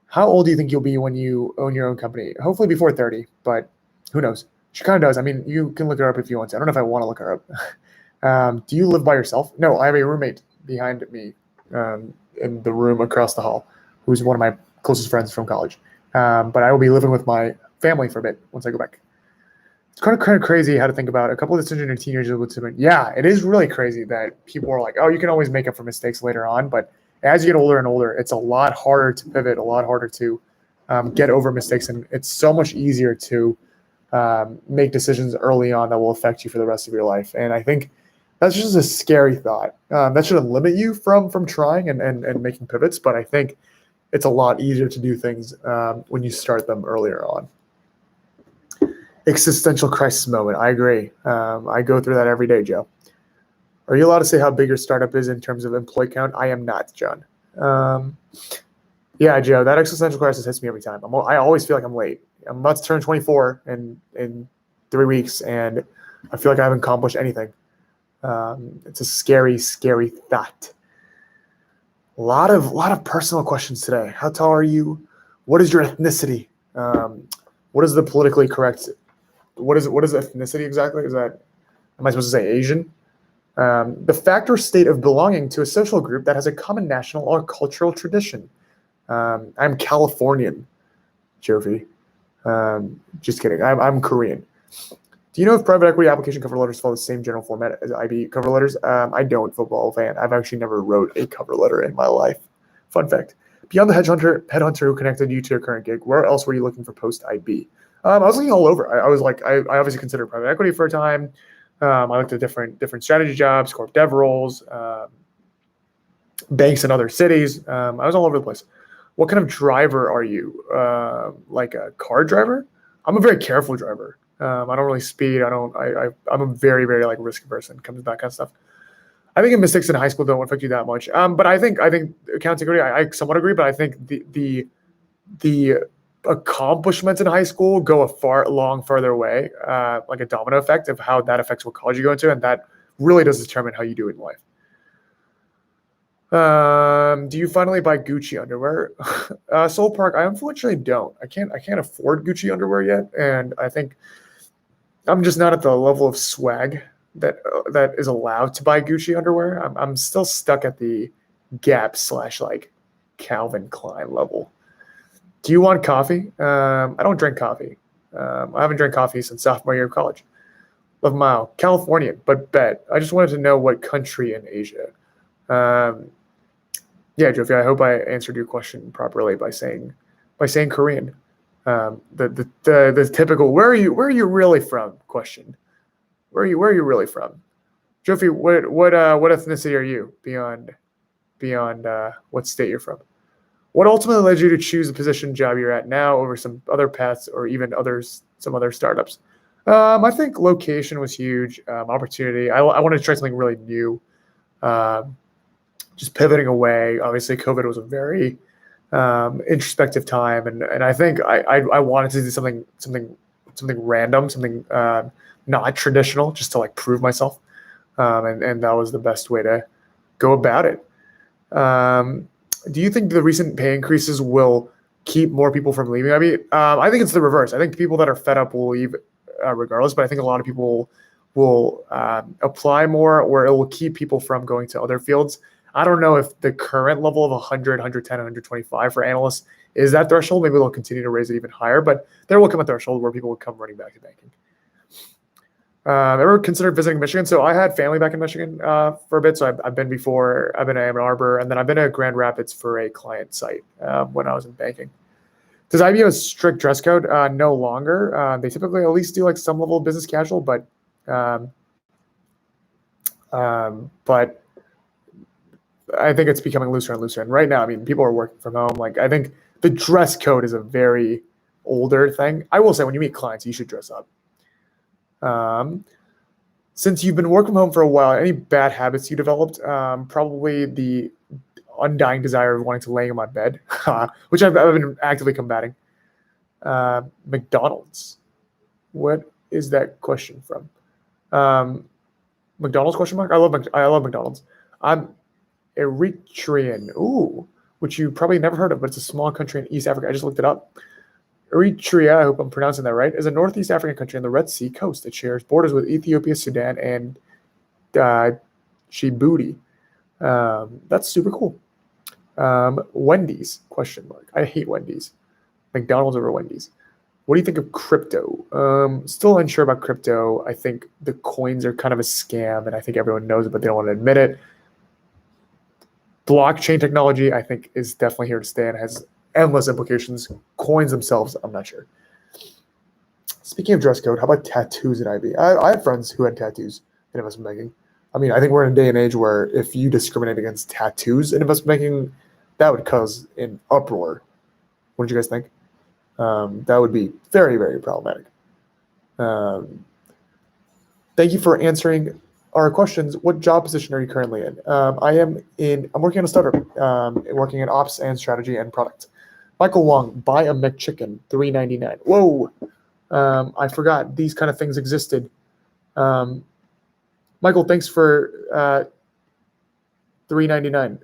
S1: How old do you think you'll be when you own your own company? Hopefully before 30, but who knows? She kind of does. I mean, you can look her up if you want to. I don't know if I want to look her up. Do you live by yourself? No, I have a roommate behind me in the room across the hall, who's one of my closest friends from college. But I will be living with my family for a bit once I go back. It's kind of crazy how to think about a couple of decisions in teenagers with children. Yeah, it is really crazy that people are like, oh, you can always make up for mistakes later on, but as you get older and older, it's a lot harder to pivot, a lot harder to get over mistakes. And it's so much easier to make decisions early on that will affect you for the rest of your life. And I think that's just a scary thought. That shouldn't limit you from trying and making pivots. But I think it's a lot easier to do things when you start them earlier on. Existential crisis moment. I agree. I go through that every day, Joe. Are you allowed to say how big your startup is in terms of employee count? I am not, John. Yeah, Joe, that existential crisis hits me every time. I always feel like I'm late. I'm about to turn 24 in 3 weeks, and I feel like I haven't accomplished anything. It's a scary, scary thought. A lot of personal questions today. How tall are you? What is your ethnicity? What is the politically correct? What is ethnicity exactly? Am I supposed to say Asian? The fact or state of belonging to a social group that has a common national or cultural tradition. I'm Californian, Jovi. Just kidding. I'm Korean. Do you know if private equity application cover letters follow the same general format as IB cover letters? I don't, football fan. I've actually never wrote a cover letter in my life. Fun fact. Beyond the headhunter who connected you to your current gig, where else were you looking for post IB? I was looking all over. I was like, I obviously considered private equity for a time. I looked at different strategy jobs, corp dev roles, banks in other cities. I was all over the place. What kind of driver are you? Like a car driver? I'm a very careful driver. I don't really speed. I'm a very, very like risk person. Comes to that kind of stuff. I think mistakes in high school don't affect you that much. But I think accounting, I somewhat agree. But I think the accomplishments in high school go a long further away, like a domino effect of how that affects what college you go into, and that really does determine how you do in life. Do you finally buy Gucci underwear? Soul Park, I unfortunately don't. I can't afford Gucci underwear yet, and I think I'm just not at the level of swag that is allowed to buy Gucci underwear. I'm still stuck at the Gap / like Calvin Klein level. Do you want coffee? I don't drink coffee. I haven't drank coffee since sophomore year of college. Love Mile, Californian, but bet. I just wanted to know what country in Asia. Yeah, Jofi, I hope I answered your question properly by saying Korean. The typical where are you really from question Where are you really from? Jofi, what ethnicity are you beyond what state you're from? What ultimately led you to choose the position job you're at now over some other paths or even some other startups? I think location was huge. Opportunity. I wanted to try something really new. Just pivoting away. Obviously, COVID was a very introspective time, and I think I wanted to do something random, something not traditional, just to like prove myself, and that was the best way to go about it. Do you think the recent pay increases will keep more people from leaving? I mean, I think it's the reverse. I think people that are fed up will leave regardless, but I think a lot of people will apply more, or it will keep people from going to other fields. I don't know if the current level of 100, 110, 125 for analysts is that threshold. Maybe they'll continue to raise it even higher, but there will come a threshold where people will come running back to banking. Ever considered visiting Michigan? So I had family back in Michigan for a bit. So I've been before. I've been at Ann Arbor, and then I've been at Grand Rapids for a client site when I was in banking. Does IB have a strict dress code? No longer. They typically at least do like some level of business casual, but I think it's becoming looser and looser. And right now, I mean, people are working from home. Like, I think the dress code is a very older thing. I will say, when you meet clients, you should dress up. Since you've been working from home for a while, any bad habits you developed? Probably the undying desire of wanting to lay in my bed, which I've been actively combating. McDonald's. What is that question from? McDonald's question mark? I love McDonald's. I'm Eritrean. Ooh, which you probably never heard of, but it's a small country in East Africa. I just looked it up. Eritrea, I hope I'm pronouncing that right, is a Northeast African country on the Red Sea coast. It shares borders with Ethiopia, Sudan, and Djibouti. That's super cool. Wendy's, question mark. I hate Wendy's. McDonald's over Wendy's. What do you think of crypto? Still unsure about crypto. I think the coins are kind of a scam, and I think everyone knows it, but they don't want to admit it. Blockchain technology, I think, is definitely here to stay and has endless implications. Coins themselves, I'm not sure. Speaking of dress code, how about tattoos at IB? I had friends who had tattoos in investment banking. I mean, I think we're in a day and age where if you discriminate against tattoos in investment banking, that would cause an uproar. What did you guys think? That would be very, very problematic. Thank you for answering our questions. What job position are you currently in? I'm working on a startup, working in ops and strategy and product. Michael Wong, buy a McChicken, $3.99. Whoa, I forgot these kind of things existed. Michael, thanks for $3.99.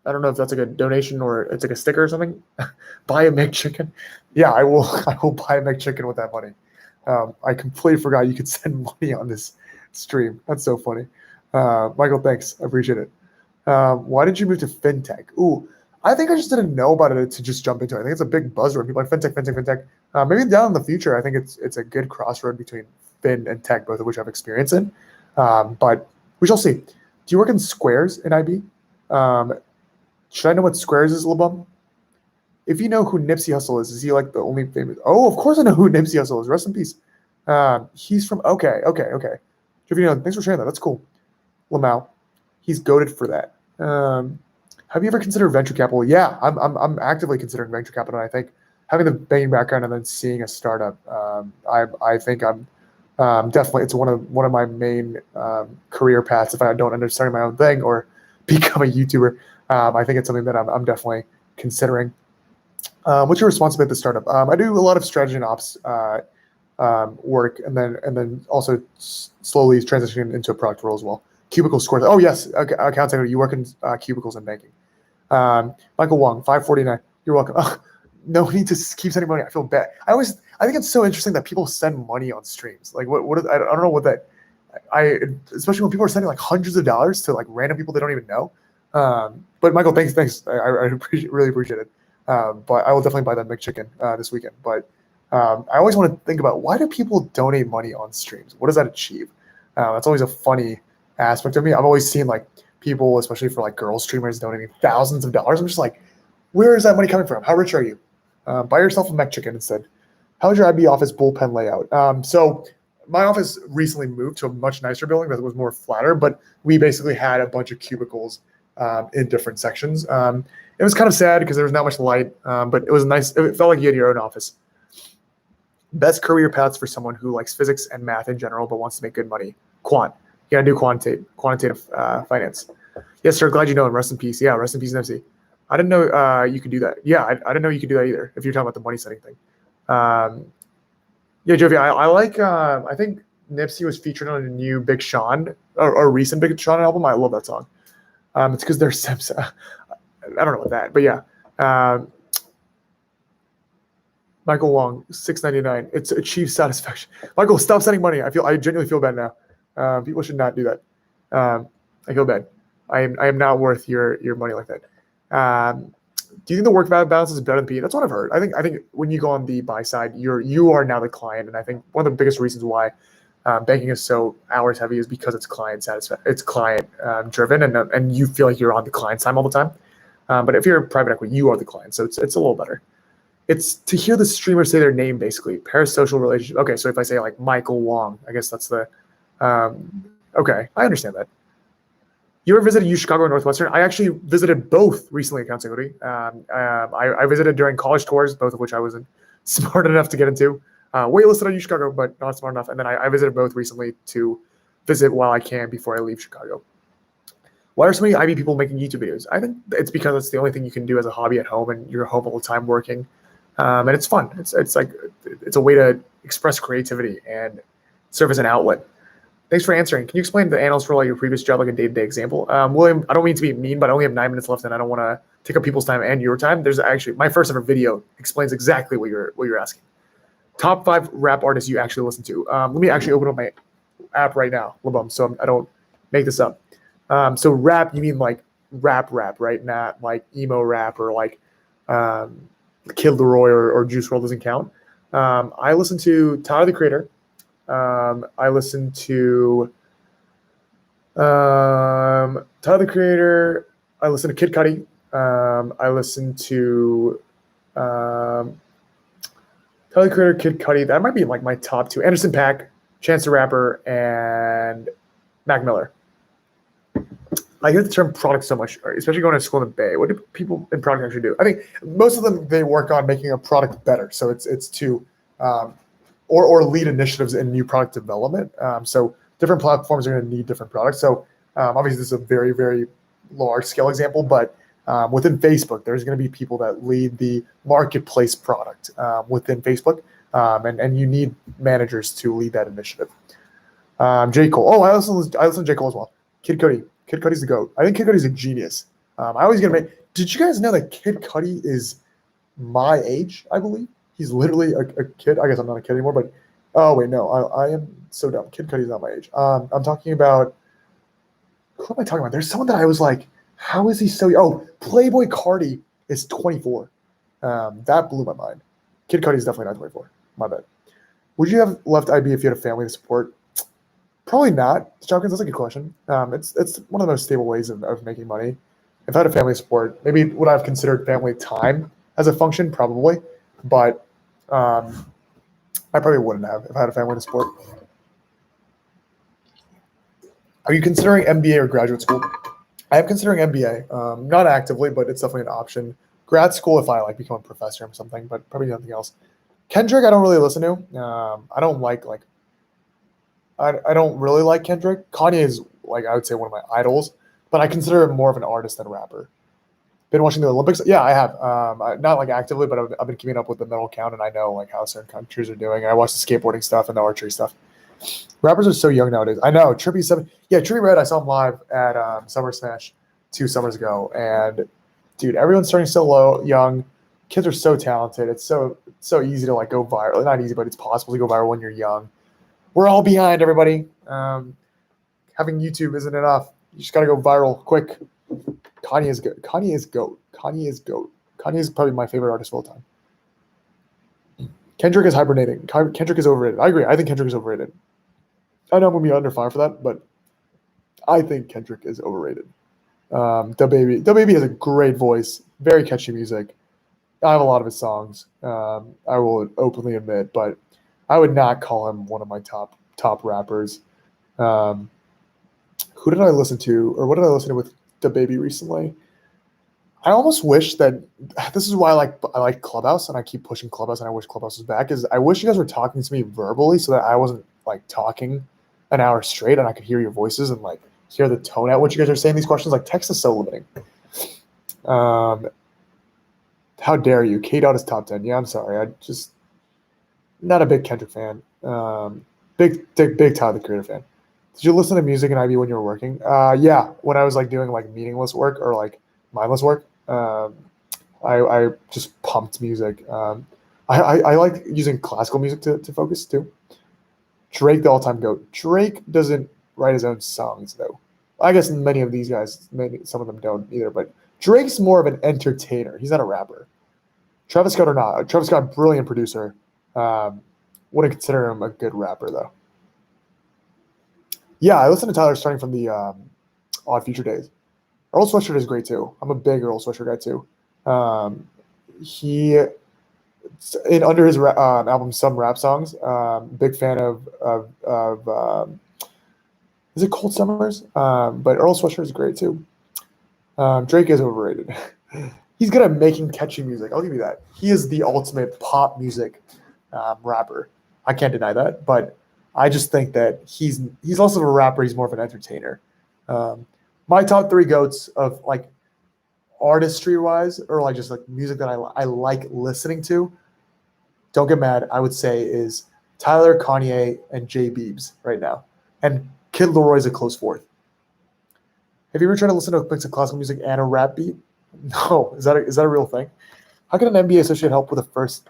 S1: I don't know if that's like a donation or it's like a sticker or something. Buy a McChicken. Yeah, I will buy a McChicken with that money. I completely forgot you could send money on this stream. That's so funny. Michael, thanks. I appreciate it. Why did you move to fintech? Ooh, I think I just didn't know about it to just jump into it. I think it's a big buzzword. People are like fintech. Maybe down in the future, I think it's a good crossroad between fin and tech, both of which I've experience in. But we shall see. Do you work in Squares in IB? Should I know what Squares is, LeBum? If you know who Nipsey Hussle is he like the only famous? Oh, of course I know who Nipsey Hussle is. Rest in peace. He's from okay. If you know, thanks for sharing that. That's cool. Lamau, he's goated for that. Have you ever considered venture capital? Yeah, I'm actively considering venture capital. And I think having the banking background and then seeing a startup, I think I'm definitely it's one of my main career paths. If I don't end up starting my own thing or become a YouTuber, I think it's something that I'm definitely considering. What's your responsibility at the startup? I do a lot of strategy and ops work, and then also slowly transitioning into a product role as well. Cubicle scores. Oh yes, okay, account executive. You work in cubicles and banking. Michael Wong, 549. You're welcome. No need to keep sending money. I feel bad. I think it's so interesting that people send money on streams. Like what I don't know what that. Especially when people are sending like hundreds of dollars to like random people they don't even know. But Michael, thanks. I really appreciate it. But I will definitely buy that McChicken this weekend. But I always want to think about why do people donate money on streams? What does that achieve? That's always a funny aspect of me. I've always seen like people, especially for like girl streamers, donating thousands of dollars. I'm just like, where is that money coming from? How rich are you? Buy yourself a McChicken instead. How's your IB office bullpen layout? So my office recently moved to a much nicer building that was more flatter, but we basically had a bunch of cubicles in different sections. It was kind of sad because there was not much light, but it was nice. It felt like you had your own office. Best career paths for someone who likes physics and math in general, but wants to make good money. Quant. You gotta do quantitative finance. Yes, sir. Glad you know him. Rest in peace. Yeah, rest in peace, MC. I didn't know you could do that. Yeah, I didn't know you could do that either. If you're talking about the money setting thing. Yeah, Jovi, I like. I think Nipsey was featured on a new Big Sean or recent Big Sean album. I love that song. It's because they're Sims. I don't know about that, but yeah. Michael Wong, $6.99. It's achieved satisfaction. Michael, stop sending money. I genuinely feel bad now. People should not do that. I feel bad. I am not worth your money like that. Do you think the work balance is better than PE? That's what I've heard. I think when you go on the buy side, you are now the client, and I think one of the biggest reasons why banking is so hours heavy is because it's client driven, and you feel like you're on the client's time all the time. But if you're a private equity, you are the client, so it's a little better. It's to hear the streamer say their name, basically. Parasocial relationship. Okay, so if I say like Michael Wong, I guess that's the okay, I understand that. You ever visited U Chicago or Northwestern? I actually visited both recently at Count Security. I visited during college tours, both of which I wasn't smart enough to get into. Waitlisted on U Chicago, but not smart enough. And then I visited both recently to visit while I can before I leave Chicago. Why are so many IB people making YouTube videos? I think it's because it's the only thing you can do as a hobby at home, and you're home all the time working, and it's fun. It's like it's a way to express creativity and serve as an outlet. Thanks for answering. Can you explain the analyst role at your previous job, like a day-to-day example? William, I don't mean to be mean, but I only have 9 minutes left, and I don't want to take up people's time and your time. There's actually my first ever video explains exactly what you're asking. Top 5 rap artists you actually listen to. Let me actually open up my app right now, Labum, so I don't make this up. So rap, you mean like rap, right? Not like emo rap or like Kid Leroy or Juice WRLD doesn't count. I listen to Tyler the Creator. I listen to Tyler the Creator. I listen to Kid Cudi. I listen to Tyler the Creator, Kid Cudi. That might be like my top 2. Anderson .Paak, Chance the Rapper, and Mac Miller. I hear the term product so much, especially going to school in the Bay. What do people in product actually do? I think most of them, they work on making a product better. So it's to or lead initiatives in new product development. So different platforms are going to need different products. So obviously this is a very, very large scale example, but within Facebook, there's going to be people that lead the marketplace product within Facebook. And you need managers to lead that initiative. J. Cole. Oh, I listen to J. Cole as well. Kid Cudi. Kid Cudi's the GOAT. I think Kid Cudi's a genius. I always get to did you guys know that Kid Cudi is my age, I believe? He's literally a kid. I guess I'm not a kid anymore, but oh wait, no, I am so dumb. Kid Cudi's not my age. I'm talking about who am I talking about? There's someone that I was like, how is he so young? Oh, Playboy Cardi is 24. That blew my mind. Kid Cudi's definitely not 24. My bad. Would you have left IB if you had a family to support? Probably not. Jokins, that's a good question. It's one of the most stable ways of making money. If I had a family support, maybe would I have considered family time as a function? Probably. But I probably wouldn't have if I had a family to support. Are you considering MBA or graduate school? I am considering MBA. Not actively, but it's definitely an option. Grad school if I like become a professor or something, but probably nothing else. Kendrick, I don't really listen to. I don't like I don't really like Kendrick. Kanye is like I would say one of my idols, but I consider him more of an artist than a rapper. Been watching the Olympics? Yeah, I have. Not like actively, but I've been keeping up with the medal count, and I know like how certain countries are doing. I watch the skateboarding stuff and the archery stuff. Rappers are so young nowadays. I know. Trippie Redd, I saw him live at Summer Smash 2 summers ago, and dude, everyone's starting so young. Kids are so talented. It's so easy to like go viral. Not easy, but it's possible to go viral when you're young. We're all behind, everybody. Having YouTube isn't enough. You just got to go viral quick. Kanye is good. Kanye is GOAT. Kanye is probably my favorite artist of all time. Kendrick is hibernating. Kendrick is overrated. I agree. I think Kendrick is overrated. I know I'm going to be under fire for that, but I think Kendrick is overrated. DaBaby has a great voice, very catchy music. I have a lot of his songs. I will openly admit, but I would not call him one of my top top rappers. Who did I listen to, or what did I listen to with the baby recently? I almost wish that this is why I like Clubhouse, and I keep pushing Clubhouse, and I wish Clubhouse was back. Is I wish you guys were talking to me verbally so that I wasn't like talking an hour straight, and I could hear your voices and like hear the tone at which you guys are saying these questions. Like text is so limiting. How dare you? K Dot is top 10. Yeah, I'm sorry. I just not a big Kendrick fan. Big Tyler the Creator fan. Did you listen to music in IB when you were working? Yeah, when I was like doing like meaningless work or like mindless work. I just pumped music. I like using classical music to focus too. Drake, the all-time GOAT. Drake doesn't write his own songs though. I guess many of these guys, some of them don't either. But Drake's more of an entertainer. He's not a rapper. Travis Scott or not. Travis Scott, brilliant producer. Wouldn't consider him a good rapper though. Yeah, I listened to Tyler starting from the Odd Future days. Earl Sweatshirt is great too. I'm a big Earl Sweatshirt guy too. He under his album Some Rap Songs. Big fan of is it Cold Summers? But Earl Sweatshirt is great too. Drake is overrated. He's good at making catchy music. I'll give you that. He is the ultimate pop music rapper. I can't deny that, but I just think that he's less of a rapper. He's more of an entertainer. My top 3 GOATs of like artistry wise, or like just like music that I like listening to. Don't get mad. I would say is Tyler, Kanye, and Jay Biebs right now, and Kid Laroi is a close fourth. Have you ever tried to listen to a mix of classical music and a rap beat? No. Is that a real thing? How can an MBA associate help a first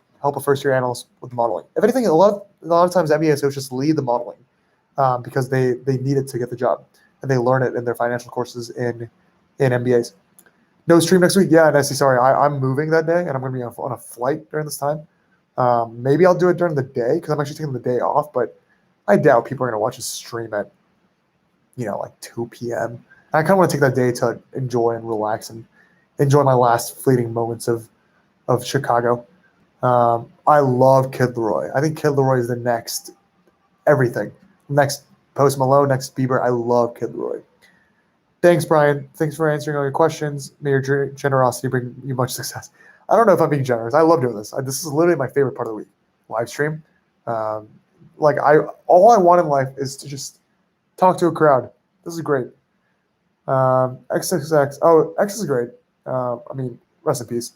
S1: year analyst with modeling? If anything, a lot of times MBA associates lead the modeling because they need it to get the job, and they learn it in their financial courses in MBAs. No stream next week. Yeah, Nessie, sorry, I'm moving that day, and I'm going to be on a flight during this time. Maybe I'll do it during the day because I'm actually taking the day off, but I doubt people are going to watch a stream at like 2 p.m. I kind of want to take that day to enjoy and relax and enjoy my last fleeting moments of Chicago. I love Kid Laroi. I think Kid Laroi is the next everything. Next Post Malone, next Bieber. I love Kid Laroi. Thanks, Brian. Thanks for answering all your questions. May your generosity bring you much success. I don't know if I'm being generous. I love doing this. This is literally my favorite part of the week. Live stream. All I want in life is to just talk to a crowd. This is great. XXX. Oh, X is great. Rest in peace.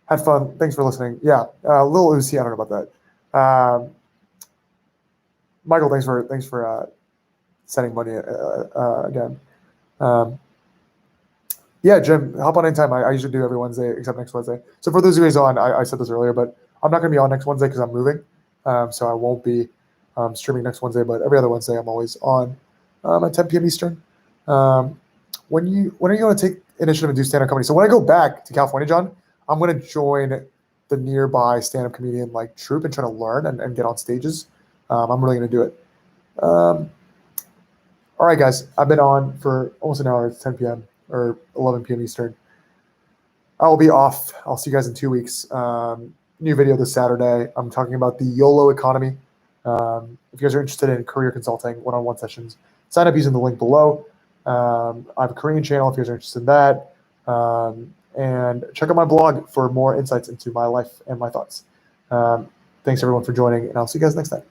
S1: Had fun. Thanks for listening. Yeah, Lil Uzi. I don't know about that. Michael, thanks for sending money again. Yeah, Jim, hop on anytime. I usually do every Wednesday except next Wednesday. So for those of you guys on, I said this earlier, but I'm not going to be on next Wednesday because I'm moving. So I won't be streaming next Wednesday, but every other Wednesday I'm always on at 10 p.m. Eastern. When are you going to take initiative and do stand-up comedy? So when I go back to California, John, I'm going to join the nearby stand-up comedian like troupe and try to learn and get on stages. I'm really going to do it. All right, guys, I've been on for almost an hour. It's 10 p.m. or 11 p.m. Eastern. I'll be off. I'll see you guys in 2 weeks. New video this Saturday. I'm talking about the YOLO economy. If you guys are interested in career consulting, one-on-one sessions, sign up using the link below. I have a Korean channel if you guys are interested in that. And check out my blog for more insights into my life and my thoughts. Thanks, everyone, for joining, and I'll see you guys next time.